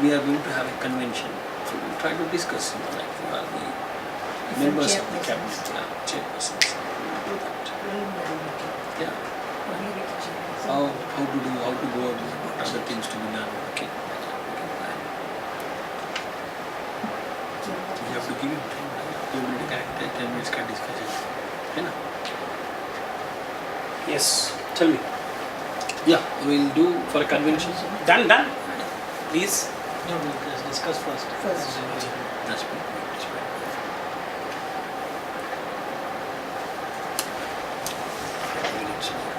Speaker 4: we are going to have a convention. So we'll try to discuss, like who are the members of the cabinet, chairpersons. We'll do that. Yeah. How to do, how to go about what other things to be done. Okay. We can plan. You have to give him time. You will take 10 minutes का discussion. है ना?
Speaker 1: Yes, tell me.
Speaker 4: Yeah, we'll do for a convention.
Speaker 1: Done. Please.
Speaker 3: No, we'll just discuss first.
Speaker 2: First.
Speaker 3: And then we'll-
Speaker 4: That's good. That's right. 20 minutes more.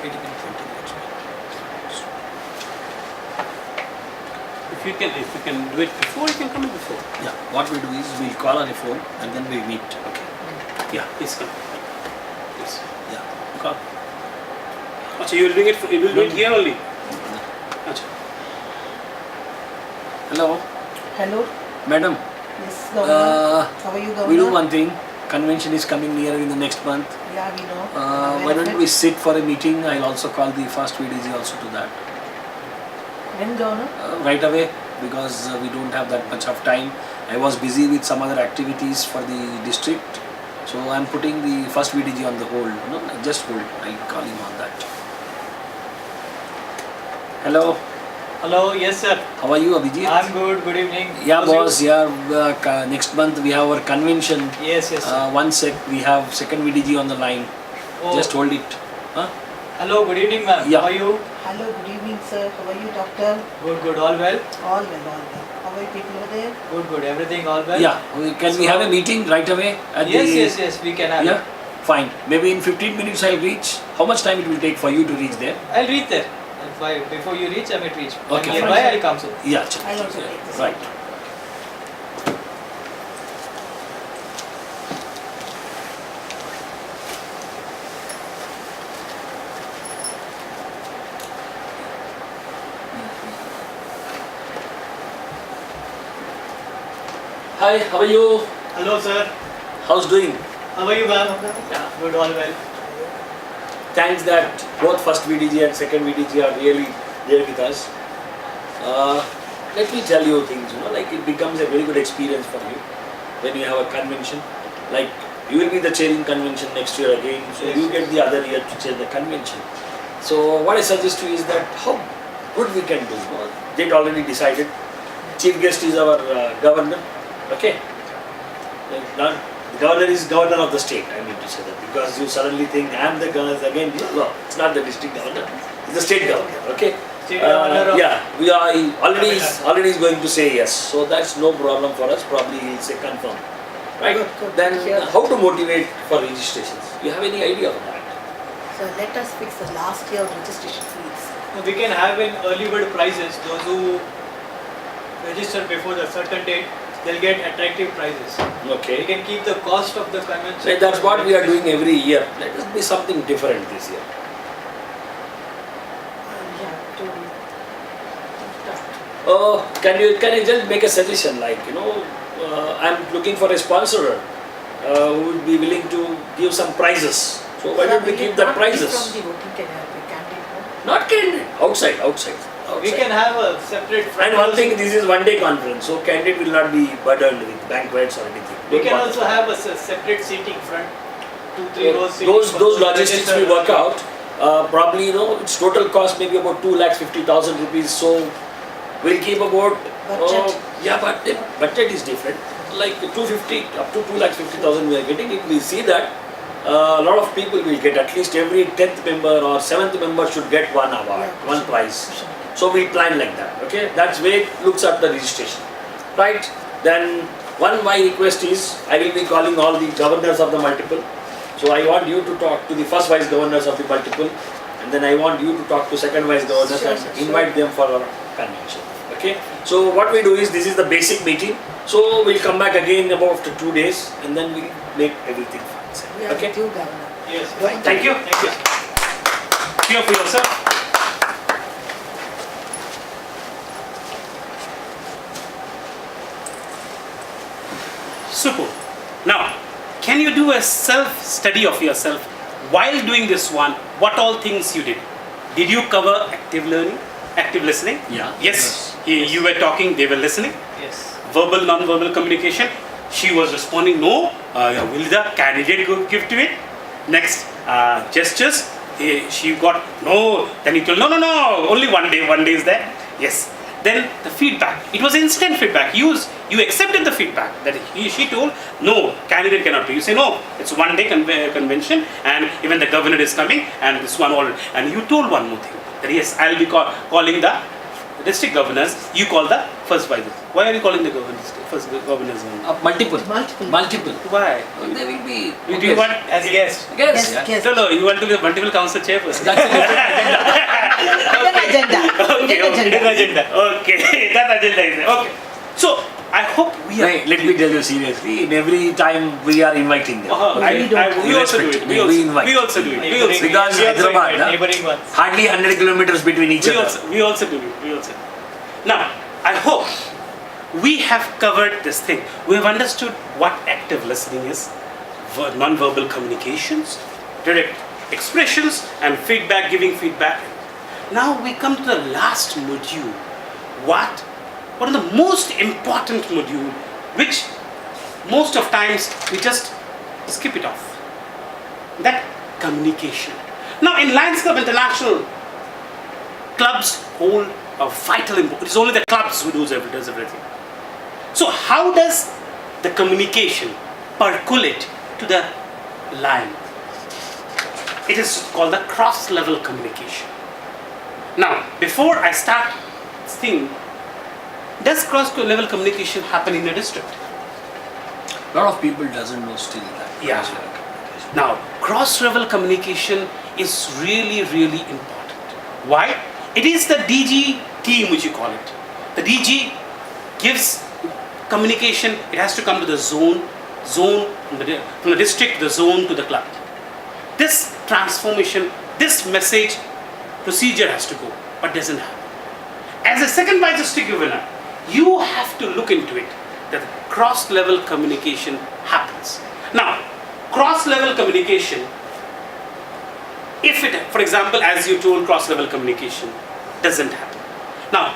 Speaker 4: 20 minutes more.
Speaker 1: If you can do it before, you can come in before.
Speaker 4: Yeah, what we do is we'll call on a phone and then we meet. Okay.
Speaker 1: Yeah, please come. Yes.
Speaker 4: Yeah. Call.
Speaker 1: Achha, you will do it here only. Achha.
Speaker 4: Hello,
Speaker 2: Hello,
Speaker 4: madam.
Speaker 2: yes, Governor. How are you, Governor?
Speaker 4: We do one thing. Convention is coming near in the next month.
Speaker 2: Yeah, we know.
Speaker 4: Why don't we sit for a meeting? I'll also call the first VDG also to that.
Speaker 2: When, Governor?
Speaker 4: Right away, because we don't have that much of time. I was busy with some other activities for the district, so I'm putting the first VDG on the hold. No, just hold. I'll call him on that. Hello,
Speaker 3: Hello, yes sir.
Speaker 4: how are you, Abhijit?
Speaker 3: I'm good. Good evening.
Speaker 4: Yeah,
Speaker 3: How's you?
Speaker 4: boss. Yeah, next month we have our convention.
Speaker 3: Yes, yes. Sir.
Speaker 4: One sec, we have second VDG on the line.
Speaker 3: Oh.
Speaker 4: Just hold it. Huh?
Speaker 3: Hello, good evening, ma'am.
Speaker 4: Yeah.
Speaker 3: How are you?
Speaker 2: Hello, good evening, sir. How are you, doctor?
Speaker 3: Good. All well?
Speaker 2: All well, all well. How are you people over there?
Speaker 3: Good. Everything all well?
Speaker 4: Yeah, can we have a meeting right away? At
Speaker 3: Yes,
Speaker 4: the,
Speaker 3: yes. We can have
Speaker 4: Yeah,
Speaker 3: it.
Speaker 4: fine. Maybe in 15 minutes I'll reach. How much time it will take for you to reach there?
Speaker 3: I'll reach there. And before you reach, I might reach.
Speaker 4: Okay,
Speaker 3: And
Speaker 4: fine.
Speaker 3: nearby, I'll come soon.
Speaker 4: Yeah,
Speaker 2: I'll also take this.
Speaker 4: right. Hi, how are you?
Speaker 3: Hello, sir.
Speaker 4: How's doing?
Speaker 3: How are you, ma'am?
Speaker 4: Yeah.
Speaker 3: Good, all well.
Speaker 4: Thanks that both first VDG and second VDG are really there with us. Let me tell you things, like it becomes a very good experience for you when you have a convention. Like you will be the chairing convention next year again, so
Speaker 3: Yes.
Speaker 4: you get the other year to chair the convention. So what I suggest to you is that how good we can do. They'd already decided. Chief guest is our governor. Okay. The governor is governor of the state. I mean to say that because you suddenly think I am the governor again. No, it's not the district governor. It's the state governor. Okay.
Speaker 3: State governor of-
Speaker 4: Yeah, we are already is going to say yes. So that's no problem for us. Probably he'll say confirm. Right.
Speaker 2: Good.
Speaker 4: Then
Speaker 2: Sure.
Speaker 4: how to motivate for registrations? You have any idea of that?
Speaker 2: So let us fix the last year registration fees.
Speaker 3: We can have in early bird prices. Those who register before the certain date, they'll get attractive prices. We
Speaker 4: Okay.
Speaker 3: can keep the cost of the convention.
Speaker 4: So that's what we are doing every year. Let us be something different this year.
Speaker 2: We have to start.
Speaker 4: Oh, can I just make a suggestion? Like I'm looking for a sponsor who would be willing to give some prizes. So why don't we
Speaker 2: Will
Speaker 4: keep
Speaker 2: it
Speaker 4: the
Speaker 2: not be
Speaker 4: prizes?
Speaker 2: From the voting candidate, no?
Speaker 4: Not candidate, outside.
Speaker 3: We can have a separate.
Speaker 4: And one thing, this is one-day conference, so candidate will not be burdened with banquets or anything.
Speaker 3: We
Speaker 4: Don't
Speaker 3: can
Speaker 4: bother.
Speaker 3: also have a separate seating front, 2-3 rows. seating
Speaker 4: Those
Speaker 3: for
Speaker 4: those
Speaker 3: the
Speaker 4: logistics
Speaker 3: register.
Speaker 4: will work out. Probably its total cost maybe about 2,50,000 rupees. So we'll keep about
Speaker 2: Budget.
Speaker 4: budget is different. Like 250 up to 2,50,000 we are getting. If we see that a lot of people will get at least every 10th member or 7th member should get one award,
Speaker 2: Yeah,
Speaker 4: one
Speaker 2: sure.
Speaker 4: prize.
Speaker 2: Sure.
Speaker 4: So we plan like that. Okay, that's way it looks at the registration, right? Then my request is I will be calling all the governors of the multiple. So I want you to talk to the first vice governors of the multiple, and then I want you to talk to second vice governors
Speaker 2: Sure,
Speaker 4: and
Speaker 2: sure.
Speaker 4: invite them for our convention. Okay. So what we do is this is the basic meeting. So we'll come back again about after 2 days, and then we'll make everything fine.
Speaker 2: We are
Speaker 4: Okay.
Speaker 2: with you, Governor.
Speaker 3: Yes.
Speaker 1: Thank you.
Speaker 3: Thank you.
Speaker 1: Cheer for yourself. Super. Now, can you do a self-study of yourself while doing this one? What all things you did? Did you cover active learning, active listening?
Speaker 4: Yeah.
Speaker 1: Yes. You were talking, they were listening.
Speaker 3: Yes.
Speaker 1: Verbal, non-verbal communication. She was responding, no. Will the candidate give to it? Next, gestures. She got no. Then he told, no. Only one day is there. Yes. Then the feedback. It was instant feedback. You accepted the feedback that she told, no, candidate cannot do. You say, no, it's one day convention, and even the governor is coming, and this one all. And you told one more thing that yes, I'll be calling the district governors. You call the first vice. Why are you calling the first governors?
Speaker 4: Multiple.
Speaker 2: Multiple.
Speaker 1: Why?
Speaker 4: They will be.
Speaker 1: Do you want
Speaker 3: As guest.
Speaker 4: Yes.
Speaker 2: Yes.
Speaker 1: No, you want to be the multiple council chairperson.
Speaker 4: That's a different agenda.
Speaker 2: Hidden agenda.
Speaker 3: Hidden agenda.
Speaker 1: Okay, that agenda is there. Okay. So I hope we are.
Speaker 5: Let me tell you seriously, in every time we are inviting them.
Speaker 1: We also do it.
Speaker 5: We invite.
Speaker 1: We also do it.
Speaker 3: Neighboring-
Speaker 5: Because
Speaker 3: we also
Speaker 5: Hyderabad,
Speaker 3: invite
Speaker 5: huh?
Speaker 3: neighboring ones.
Speaker 5: Hardly 100 kilometers between each other.
Speaker 1: We also do it. We also. Now, I hope we have covered this thing. We have understood what active listening is, non-verbal communications, direct expressions, and feedback, giving feedback. Now we come to the last module. What is the most important module, which most of times we just skip it off? That communication. Now in Lions Club International, clubs hold a vital importance. It's only the clubs who does everything. So how does the communication percolate to the lion? It is called the cross-level communication. Now, before I start this thing, does cross-level communication happen in a district?
Speaker 4: A lot of people doesn't know still that.
Speaker 1: Yeah. Now, cross-level communication is really, really important. Why? It is the DG team, which you call it. The DG gives communication. It has to come to the zone from the district, the zone to the club. This transformation, this message procedure has to go, but doesn't happen. As a second vice district governor, you have to look into it, that cross-level communication happens. Now, cross-level communication, if it, for example, as you told, cross-level communication doesn't happen. Now,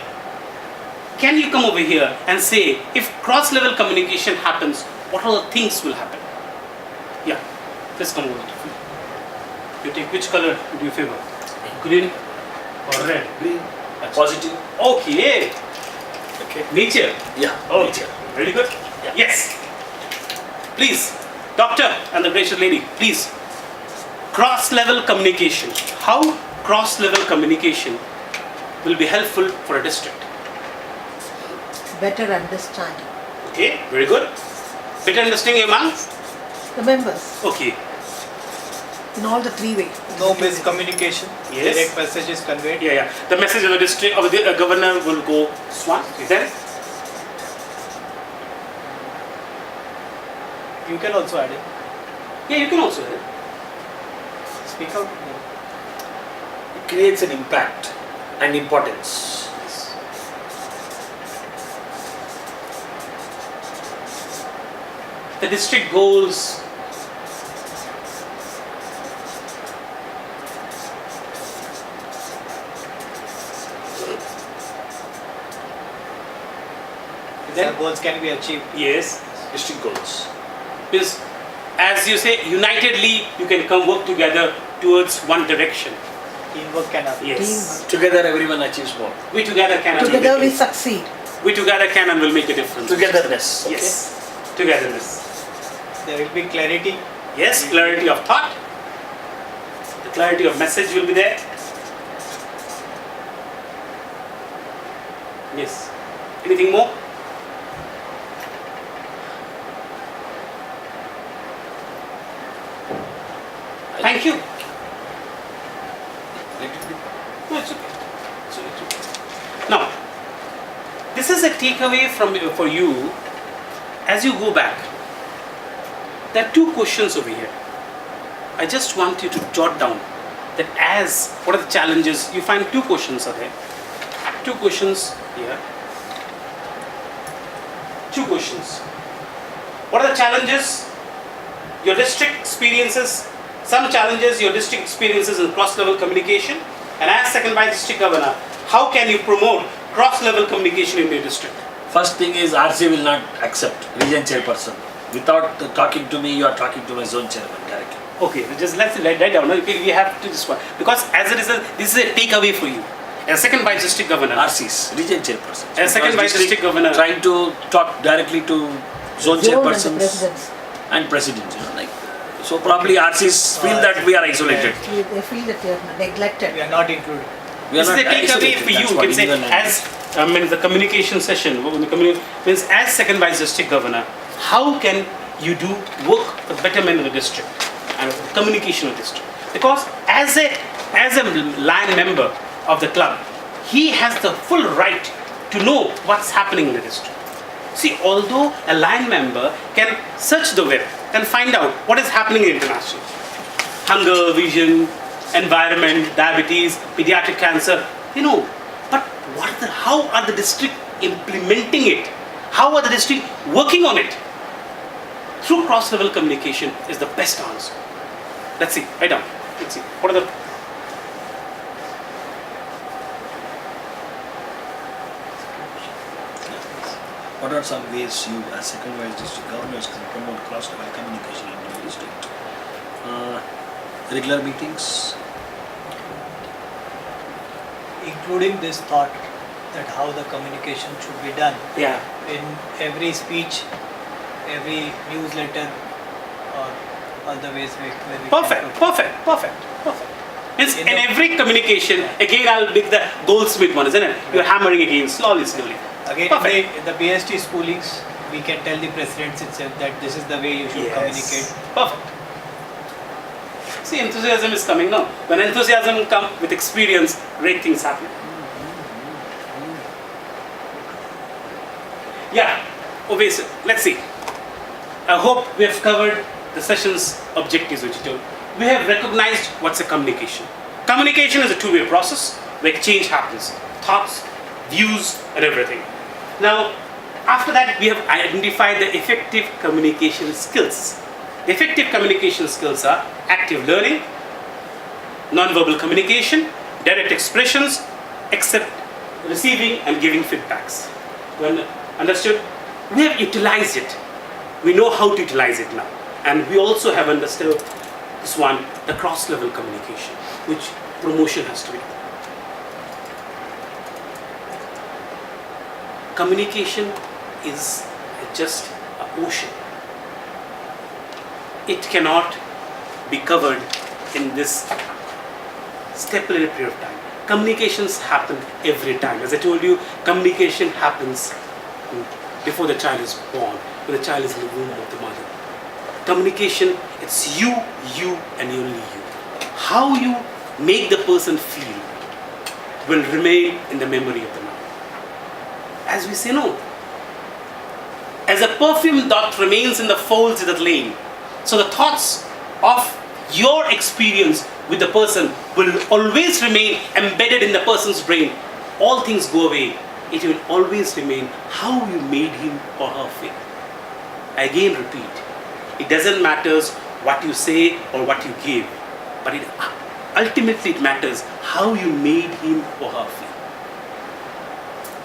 Speaker 1: can you come over here and say, if cross-level communication happens, what are the things will happen? Yeah, let's come over. You take which color do you favor? Green or red?
Speaker 5: Green. Positive.
Speaker 1: Okay.
Speaker 3: Okay.
Speaker 1: Nature.
Speaker 5: Yeah.
Speaker 1: Okay. Very good.
Speaker 5: Yeah.
Speaker 1: Yes. Please, doctor and the gracious lady, please. Cross-level communication. How cross-level communication will be helpful for a district?
Speaker 2: Better understanding.
Speaker 1: Okay, very good. Better understanding among?
Speaker 2: The members
Speaker 1: Okay.
Speaker 2: in all the three ways.
Speaker 3: No miscommunication.
Speaker 1: Yes.
Speaker 3: Direct message is conveyed.
Speaker 1: Yeah. The message of the district of the governor will go swan. Is that it?
Speaker 3: You can also add it.
Speaker 1: Yeah, you can also.
Speaker 3: Speak out.
Speaker 5: It creates an impact and importance.
Speaker 1: The district goals.
Speaker 3: Their goals can be achieved.
Speaker 1: Yes.
Speaker 5: District goals.
Speaker 1: Because as you say, unitedly you can come work together towards one direction.
Speaker 3: Teamwork can happen.
Speaker 1: Yes.
Speaker 5: Together everyone achieves more.
Speaker 1: We together can and will
Speaker 2: Together we
Speaker 1: make
Speaker 2: succeed.
Speaker 1: we together can and will make a difference.
Speaker 5: Togetherness. Okay?
Speaker 1: Yes. Togetherness.
Speaker 3: There will be clarity.
Speaker 1: Yes, clarity of thought. The clarity of message will be there. Yes. Anything more? Thank you. No, it's okay. It's okay. Now, this is a takeaway for you as you go back. There are two questions over here. I just want you to jot down that what are the challenges. You find 2 questions are there. 2 questions here. 2 questions. What are the challenges your district experiences? Some challenges your district experiences in cross-level communication, and as second vice district governor, how can you promote cross-level communication in your district?
Speaker 5: First thing is RC will not accept region chairperson. Without talking to me, you are talking to my zone chairman directly.
Speaker 1: Okay, so just let's write that down. We have to this one because as a result, this is a takeaway for you. As second vice district governor,
Speaker 5: RCs, region chairperson.
Speaker 1: as second vice district governor,
Speaker 5: Trying to talk directly to zone
Speaker 2: And the
Speaker 5: chairpersons
Speaker 2: presidents.
Speaker 5: and presidents, like. So probably RCs feel that we are isolated.
Speaker 2: They feel that they are neglected.
Speaker 3: We are not included.
Speaker 5: We are
Speaker 1: this is
Speaker 5: not
Speaker 1: a takeaway
Speaker 5: isolated,
Speaker 1: for you.
Speaker 5: that's
Speaker 1: You
Speaker 5: what
Speaker 1: can say
Speaker 5: even I-
Speaker 1: as the communication session. Means as second vice district governor, how can you do work for the betterment of the district and for the communication of the district? Because as a line member of the club, he has the full right to know what's happening in the district. See, although a line member can search the web, can find out what is happening in international. Hunger, vision, environment, diabetes, pediatric cancer, but how are the district implementing it? How are the district working on it? Through cross-level communication is the best answer. Let's see, write down. Let's see, what are the
Speaker 4: What are some ways you, as second vice district governors, can promote cross-level communication in your district? Regular meetings,
Speaker 3: Including this thought that how the communication should be done
Speaker 1: yeah.
Speaker 3: in every speech, every newsletter, or all the ways where we
Speaker 1: Perfect,
Speaker 3: can
Speaker 1: perfect, perfect, perfect. It's
Speaker 3: In
Speaker 1: in
Speaker 3: the-
Speaker 1: every communication, again I'll make the Goldsmith one, isn't it? You're hammering again, slowly, slowly.
Speaker 3: Again,
Speaker 1: Perfect.
Speaker 3: in the BST schoolings, we can tell the presidents itself that this is the way you should communicate.
Speaker 1: Perfect. See, enthusiasm is coming now. When enthusiasm comes with experience, great things happen. Yeah, obviously, let's see. I hope we have covered the session's objectives which you told. We have recognized what's a communication. Communication is a two-way process where exchange happens. Thoughts, views, and everything. Now, after that, we have identified the effective communication skills. The effective communication skills are active learning, non-verbal communication, direct expressions, except receiving and giving feedbacks. Well, understood? We have utilized it. We know how to utilize it now. And we also have understood this one, the cross-level communication, which promotion has to be. Communication is just an ocean. It cannot be covered in this stipulated period of time. Communications happen every time. As I told you, communication happens before the child is born, when the child is in the womb of the mother. Communication, it's you, and only you. How you make the person feel will remain in the memory of the mother. As we say, no. As a perfume that remains in the folds of the lane, so the thoughts of your experience with the person will always remain embedded in the person's brain. All things go away. It will always remain how you made him or her feel. Again, repeat. It doesn't matter what you say or what you give, but ultimately it matters how you made him or her feel.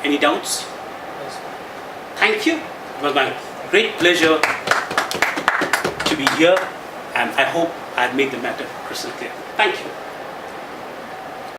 Speaker 1: Any doubts? Thank you. It was my great pleasure to be here, and I hope I have made the matter crystal clear. Thank you.